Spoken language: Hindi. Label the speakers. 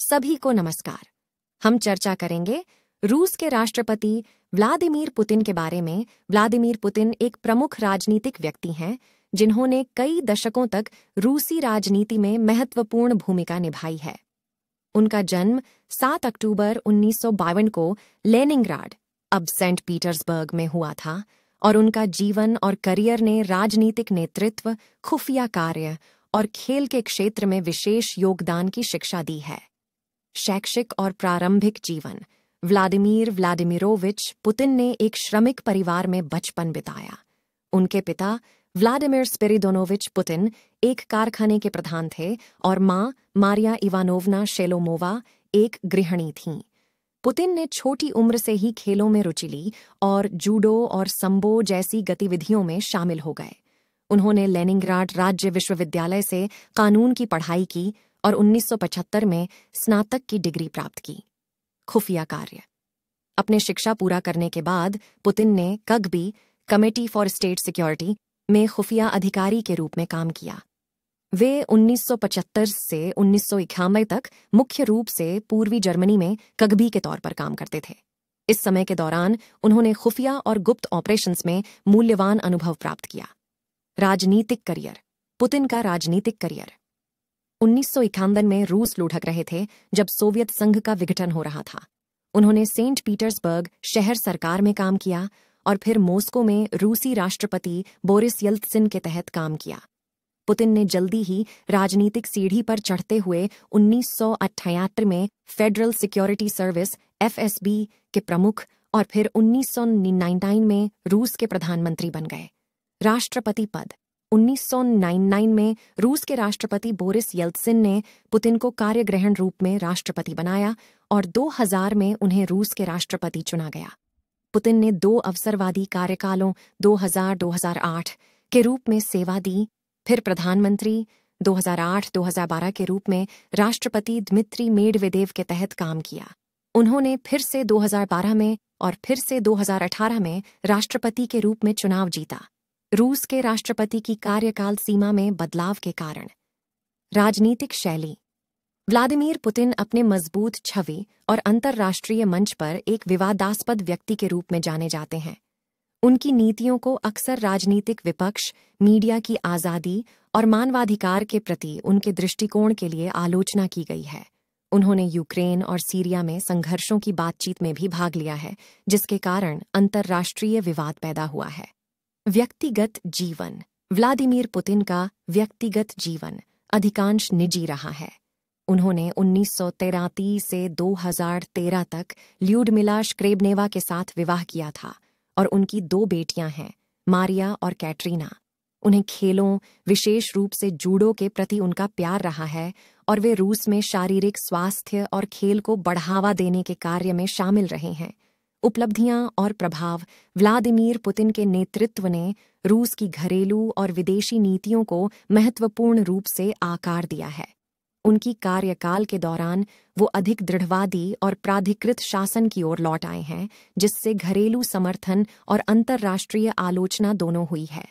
Speaker 1: सभी को नमस्कार। हम चर्चा करेंगे रूस के राष्ट्रपति व्लादिमीर पुतिन के बारे में। व्लादिमीर पुतिन एक प्रमुख राजनीतिक व्यक्ति हैं जिन्होंने कई दशकों तक रूसी राजनीति में महत्वपूर्ण भूमिका निभाई है। उनका जन्म 7 अक्टूबर 1952 को लेनिनग्राड, अब सेंट पीटर्सबर्ग में हुआ था और उनका जीवन और करियर ने राजनीतिक नेतृत्व, खुफिया कार्य और खेल के क्षेत्र में विशेष योगदान की शिक्षा दी है। शैक्षिक और प्रारंभिक जीवन। व्लादिमीर व्लादिमीरोविच पुतिन ने एक श्रमिक परिवार में बचपन बिताया। उनके पिता व्लादिमीर स्पिरिडोनोविच पुतिन एक कारखाने के प्रधान थे और मां मारिया इवानोवना शेलोमोवा एक गृहिणी थीं। पुतिन ने छोटी उम्र से ही खेलों में रुचि ली और जूडो और संबो जैसी गतिविधियों में शामिल हो गए। उन्होंने लेनिनग्राड राज्य विश्वविद्यालय से कानून की पढ़ाई की और 1975 में स्नातक की डिग्री प्राप्त की। खुफिया कार्य। अपने शिक्षा पूरा करने के बाद पुतिन ने कगबी, कमेटी फॉर स्टेट सिक्योरिटी, में खुफिया अधिकारी के रूप में काम किया। वे 1975 से 1991 तक मुख्य रूप से पूर्वी जर्मनी में कगबी के तौर पर काम करते थे। इस समय के दौरान उन्होंने खुफिया और गुप्त ऑपरेशंस में मूल्यवान अनुभव प्राप्त किया। राजनीतिक करियर। पुतिन का राजनीतिक करियर 1951 में रूस लुढ़क रहे थे जब सोवियत संघ का विघटन हो रहा था। उन्होंने सेंट पीटर्सबर्ग शहर सरकार में काम किया और फिर मॉस्को में रूसी राष्ट्रपति बोरिस येल्त्सिन के तहत काम किया। पुतिन ने जल्दी ही राजनीतिक सीढ़ी पर चढ़ते हुए 1978 में फेडरल सिक्योरिटी सर्विस (FSB) के प्रमुख और फिर 1999 में रूस के प्रधानमंत्री बन गए। राष्ट्रपति पद। 1999 में रूस के राष्ट्रपति बोरिस येल्त्सिन ने पुतिन को कार्यग्रहण रूप में राष्ट्रपति बनाया और 2000 में उन्हें रूस के राष्ट्रपति चुना गया। पुतिन ने 2 अवसरवादी कार्यकालों 2000-2008 के रूप में सेवा दी, फिर प्रधानमंत्री 2008-2012 के रूप में राष्ट्रपति दमित्री मेडवेदेव के तहत काम किया। उन्होंने फिर से 2012 में और फिर से 2018 में राष्ट्रपति के रूप में चुनाव जीता। रूस के राष्ट्रपति की कार्यकाल सीमा में बदलाव के कारण। राजनीतिक शैली। व्लादिमीर पुतिन अपने मजबूत छवि और अंतर्राष्ट्रीय मंच पर एक विवादास्पद व्यक्ति के रूप में जाने जाते हैं। उनकी नीतियों को अक्सर राजनीतिक विपक्ष, मीडिया की आज़ादी और मानवाधिकार के प्रति उनके दृष्टिकोण के लिए आलोचना की गई है। उन्होंने यूक्रेन और सीरिया में संघर्षों की बातचीत में भी भाग लिया है, जिसके कारण अंतर्राष्ट्रीय विवाद पैदा हुआ है। व्यक्तिगत जीवन। व्लादिमीर पुतिन का व्यक्तिगत जीवन अधिकांश निजी रहा है। उन्होंने 1933 से 2013 तक ल्यूडमिला श्क्रेबनेवा के साथ विवाह किया था और उनकी 2 बेटियां हैं, मारिया और कैटरीना। उन्हें खेलों, विशेष रूप से जूडो के प्रति उनका प्यार रहा है और वे रूस में शारीरिक स्वास्थ्य और खेल को बढ़ावा देने के कार्य में शामिल रहे हैं। उपलब्धियां और प्रभाव। व्लादिमीर पुतिन के नेतृत्व ने रूस की घरेलू और विदेशी नीतियों को महत्वपूर्ण रूप से आकार दिया है। उनकी कार्यकाल के दौरान वो अधिक दृढ़वादी और प्राधिकृत शासन की ओर लौट आए हैं, जिससे घरेलू समर्थन और अंतर्राष्ट्रीय आलोचना दोनों हुई है।